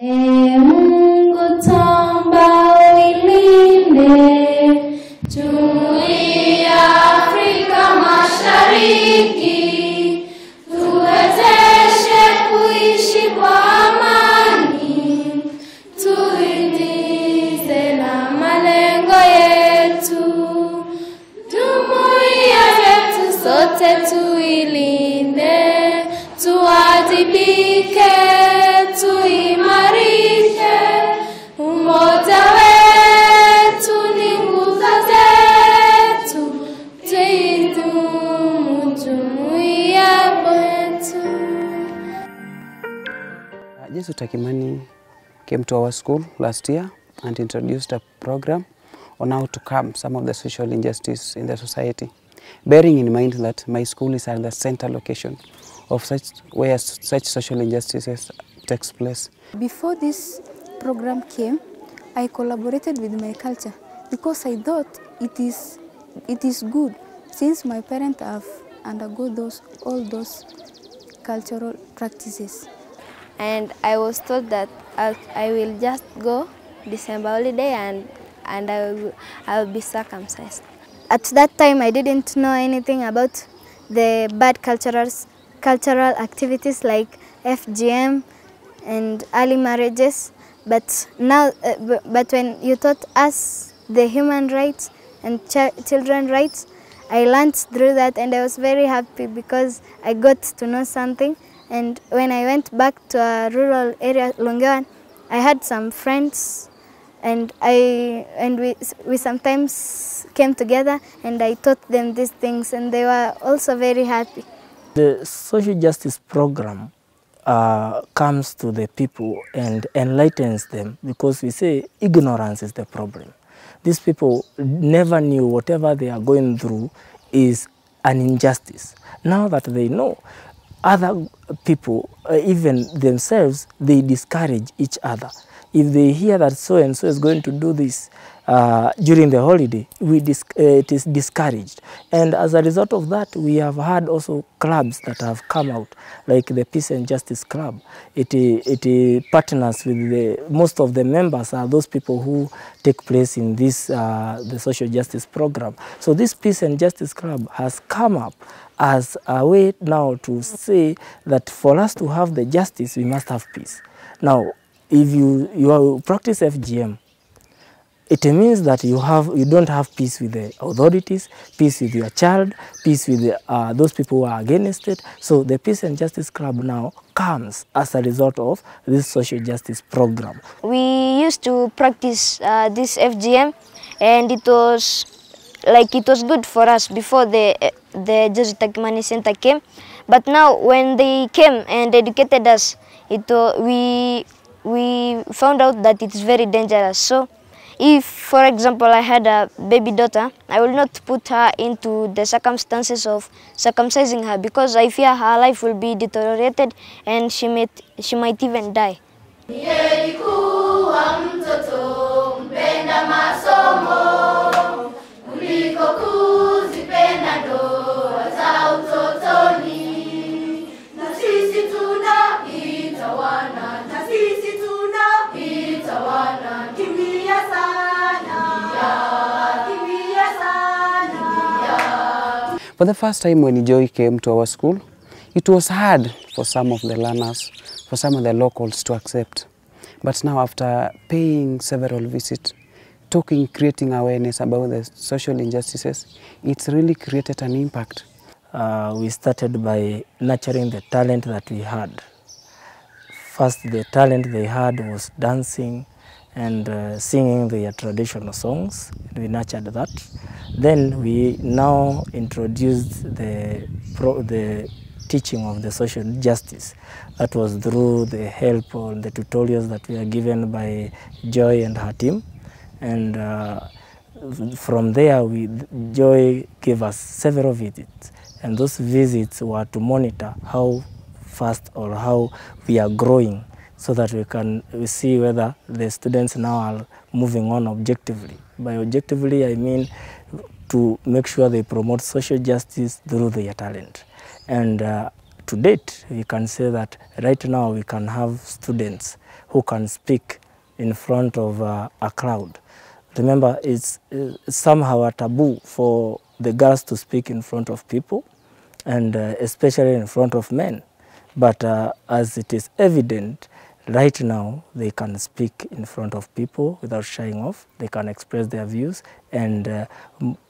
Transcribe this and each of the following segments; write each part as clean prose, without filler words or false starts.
Mungu tamba ulinde Jumuiya Afrika Mashariki, tuwezeshe kuishi kwa amani, tuitimize na malengo yetu. Jumuiya yetu sote tuilinde, tuwajibike, tuimarishe umoja wetu, ni nguzo zetu, tuidumu jumuiya yetu. Jesus Takimani came to our school last year and introduced a program on how to curb some of the social injustice in the society, bearing in mind that my school is at the center location of where such social injustices takes place. Before this program came, I collaborated with my culture because I thought it is good, since my parents have undergone all those cultural practices. And I was told that I will just go December holiday and I will be circumcised. At that time, I didn't know anything about the bad cultural activities like FGM and early marriages. But now, but when you taught us the human rights and children rights, I learned through that, and I was very happy because I got to know something. And when I went back to a rural area, Longewan, I had some friends, and we sometimes came together, and I taught them these things, and they were also very happy. The social justice program comes to the people and enlightens them, because we say ignorance is the problem. These people never knew whatever they are going through is an injustice. Now that they know, other people, even themselves, they discourage each other. If they hear that so-and-so is going to do this during the holiday, it is discouraged. And as a result of that, we have had also clubs that have come out, like the Peace and Justice Club. It partners with most of the members are those people who take place in this the social justice program. So this Peace and Justice Club has come up as a way now to say that for us to have the justice, we must have peace. Now, if you practice FGM, it means that you don't have peace with the authorities, peace with your child, peace with those people who are against it. So the Peace and Justice Club now comes as a result of this social justice program. We used to practice this FGM, and it was good for us before the Jesus Takimani Center came. But now when they came and educated us, we found out that it's very dangerous. So if, for example, I had a baby daughter, I will not put her into the circumstances of circumcising her, because I fear her life will be deteriorated and she might even die. For the first time when Joy came to our school, it was hard for some of the learners, for some of the locals to accept. But now, after paying several visits, talking, creating awareness about the social injustices, it's really created an impact. We started by nurturing the talent that we had. First, the talent they had was dancing and singing their traditional songs. We nurtured that. Then we now introduced the teaching of the social justice. That was through the help on the tutorials that were given by Joy and her team. And from there, Joy gave us several visits. And those visits were to monitor how fast or how we are growing, so that we see whether the students now are moving on objectively. By objectively, I mean to make sure they promote social justice through their talent. And to date, we can say that right now we can have students who can speak in front of a crowd. Remember, it's somehow a taboo for the girls to speak in front of people, and especially in front of men. But as it is evident, right now they can speak in front of people without shying off. They can express their views, and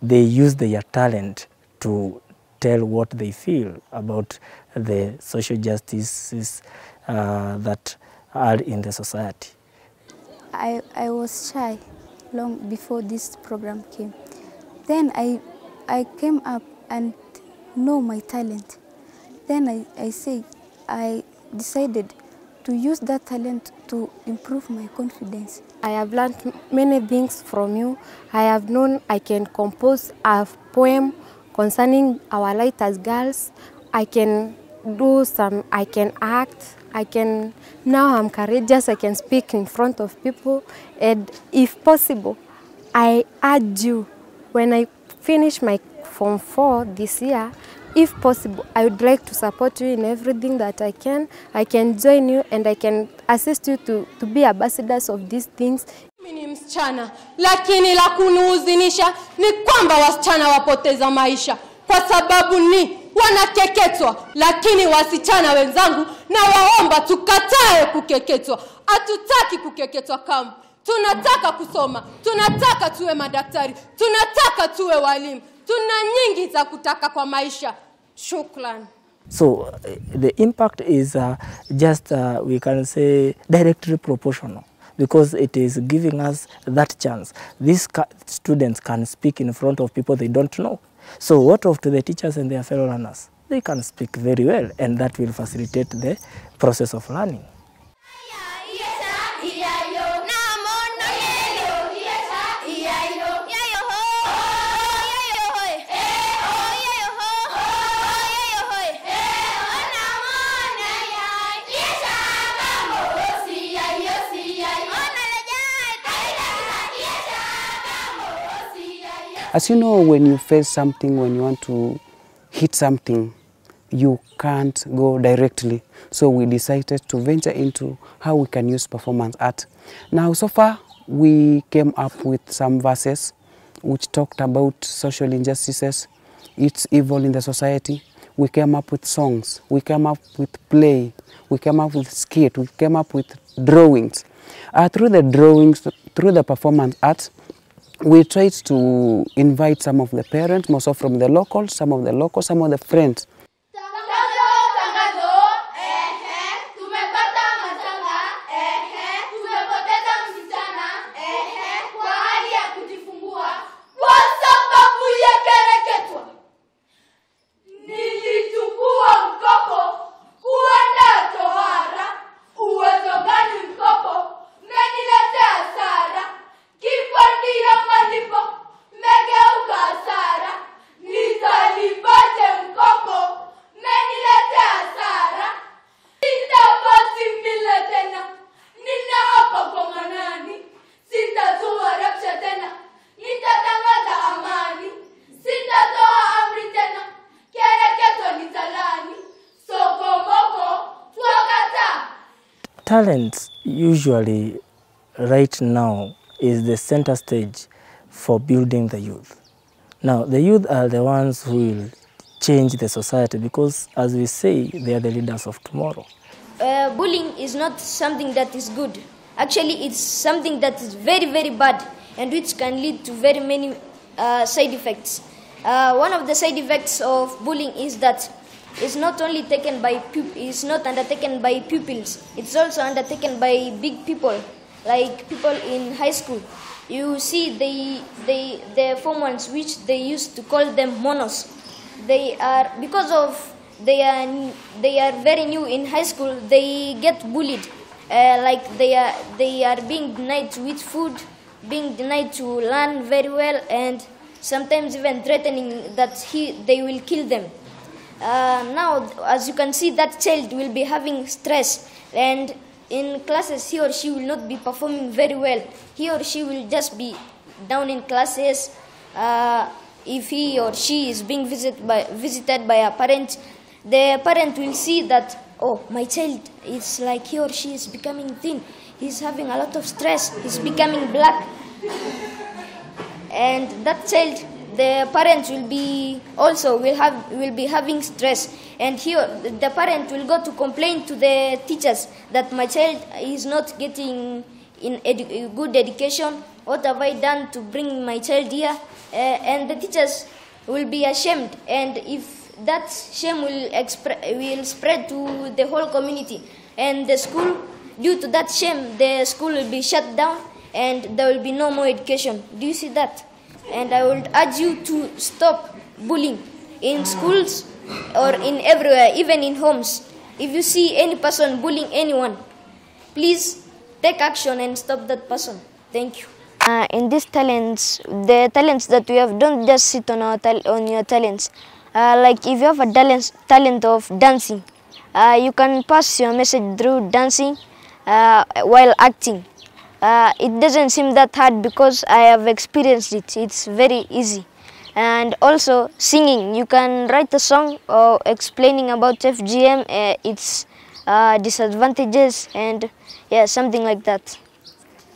they use their talent to tell what they feel about the social justices that are in the society. I was shy long before this program came. Then I came up and know my talent. Then I decided to use that talent to improve my confidence. I have learned many things from you. I have known I can compose a poem concerning our light as girls. I can I can act. Now I'm courageous, I can speak in front of people. And if possible, I urge you, when I finish my Form 4 this year, if possible, I would like to support you in everything that I can. I can join you and I can assist you to be ambassadors of these things. Mimi ni msichana, lakini la kunihuzunisha ni kwamba wasichana wapoteza maisha kwa sababu ni wanakeketwa, lakini wasichana wenzangu na waomba tukatae kukeketwa. Hatutaki kukeketwa kamwe. Tunataka kusoma, tunataka tuwe madaktari, tunataka tuwe walimu. Tuna nyingi za kutaka kwa maisha. Shukran. So the impact is just, we can say, directly proportional, because it is giving us that chance. These students can speak in front of people they don't know. So what of to the teachers and their fellow learners? They can speak very well, and that will facilitate the process of learning. As you know, when you face something, when you want to hit something, you can't go directly. So we decided to venture into how we can use performance art. Now, so far, we came up with some verses which talked about social injustices, its evil in the society. We came up with songs, we came up with play, we came up with skit, we came up with drawings. Through the drawings, through the performance art, we tried to invite some of the parents, most of from the locals, some of the friends. Talent usually right now is the center stage for building the youth. Now, the youth are the ones who will change the society because, as we say, they are the leaders of tomorrow. Bullying is not something that is good. Actually, it's something that is very, very bad and which can lead to very many side effects. One of the side effects of bullying is that it's not only taken by it's not undertaken by pupils. It's also undertaken by big people, like people in high school. You see, the form ones, which they used to call them monos. They are they are very new in high school. They get bullied, like they are being denied to eat food, being denied to learn very well, and sometimes even threatening that they will kill them. Now, as you can see, that child will be having stress, and in classes he or she will not be performing very well. He or she will just be down in classes. If he or she is being visited by a parent, the parent will see that, oh, my child is like he or she is becoming thin, he's having a lot of stress, he's becoming black. And that child, the parents will be having stress, and the parent will go to complain to the teachers that my child is not getting good education. What have I done to bring my child here? And the teachers will be ashamed, and if that shame will spread to the whole community, and the school, due to that shame, the school will be shut down and there will be no more education. Do you see that? And I would urge you to stop bullying in schools or in everywhere, even in homes. If you see any person bullying anyone, please take action and stop that person. Thank you. In these talents, the talents that we have, don't just sit on your talents. Like if you have a talent of dancing, you can pass your message through dancing while acting. It doesn't seem that hard because I have experienced it. It's very easy. And also singing, you can write a song or explaining about FGM, its disadvantages, and yeah, something like that.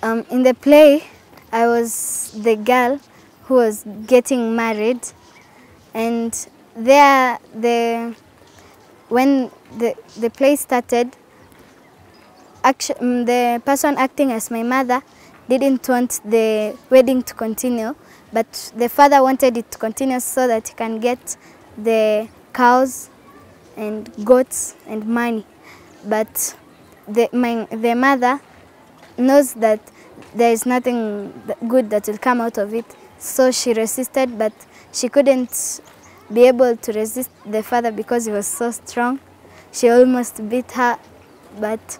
In the play, I was the girl who was getting married, and when the play started, the person acting as my mother didn't want the wedding to continue, but the father wanted it to continue so that he can get the cows and goats and money. But the mother knows that there is nothing good that will come out of it, so she resisted, but she couldn't be able to resist the father because he was so strong. She almost beat her, but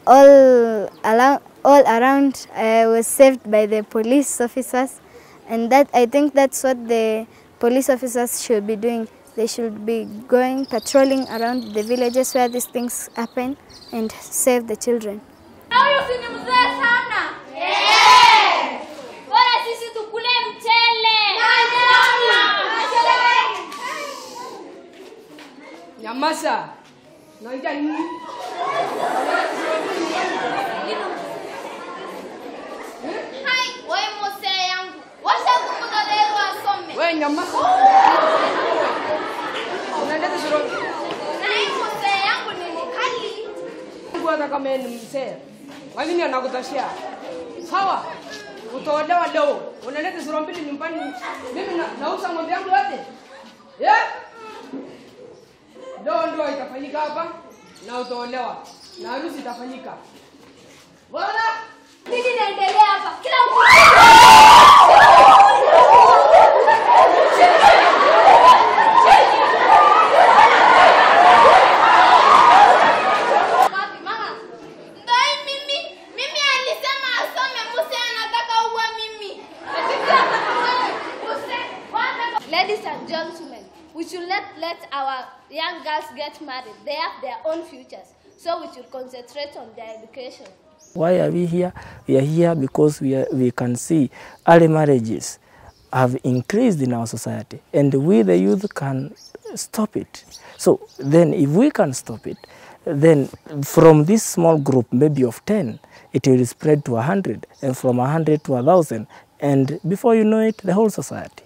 all around I was saved by the police officers, and I think that's what the police officers should be doing. They should be going patrolling around the villages where these things happen and save the children. Nyamasa, naita nini? Hai, wewe mose yangu. Washa kukudolewa asome. Wewe nyamasa. Unaleta sura. Hai, mose yangu ni mkali. Mungu hata kama ni mzee. Wali ni anakutashia. Sawa. Utaolewa leo. Unaleta sura mbili nyumbani. Mimi nauza ng'ombe yangu yote. Ndoa itafanyika hapa na utaolewa na harusi itafanyika. Bwana, nini inaendelea hapa? Kila mtu Mama, ndai mimi alisema asome, Musa anataka uwe mimi. Ladies and gentlemen, we should let our young girls get married. They have their own futures, so we should concentrate on their education. Why are we here? We are here because we can see early marriages have increased in our society, and we the youth can stop it. So then if we can stop it, then from this small group, maybe of 10, it will spread to 100, and from 100 to 1,000, and before you know it, the whole society.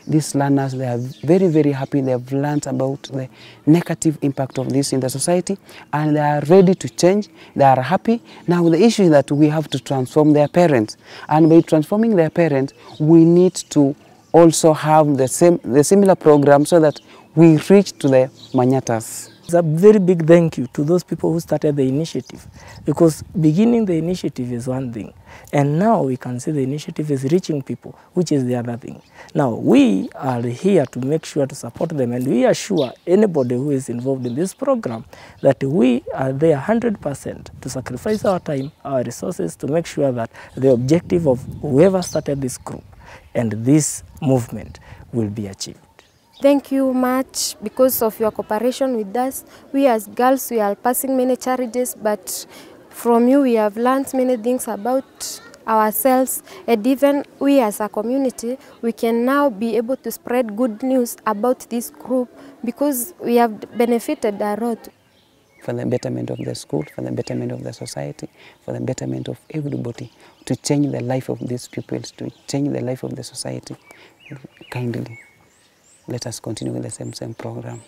These learners, they are very, very happy. They have learned about the negative impact of this in the society, and they are ready to change. They are happy. Now the issue is that we have to transform their parents, and by transforming their parents, we need to also have the similar program so that we reach to the Manyatas. A very big thank you to those people who started the initiative, because beginning the initiative is one thing, and now we can see the initiative is reaching people, which is the other thing. Now we are here to make sure to support them, and we assure anybody who is involved in this program that we are there 100% to sacrifice our time, our resources, to make sure that the objective of whoever started this group and this movement will be achieved. Thank you much because of your cooperation with us. We as girls, we are passing many challenges, but from you we have learned many things about ourselves, and even we as a community, we can now be able to spread good news about this group because we have benefited a lot. For the betterment of the school, for the betterment of the society, for the betterment of everybody, to change the life of these pupils, to change the life of the society. Kindly, let us continue with the same program.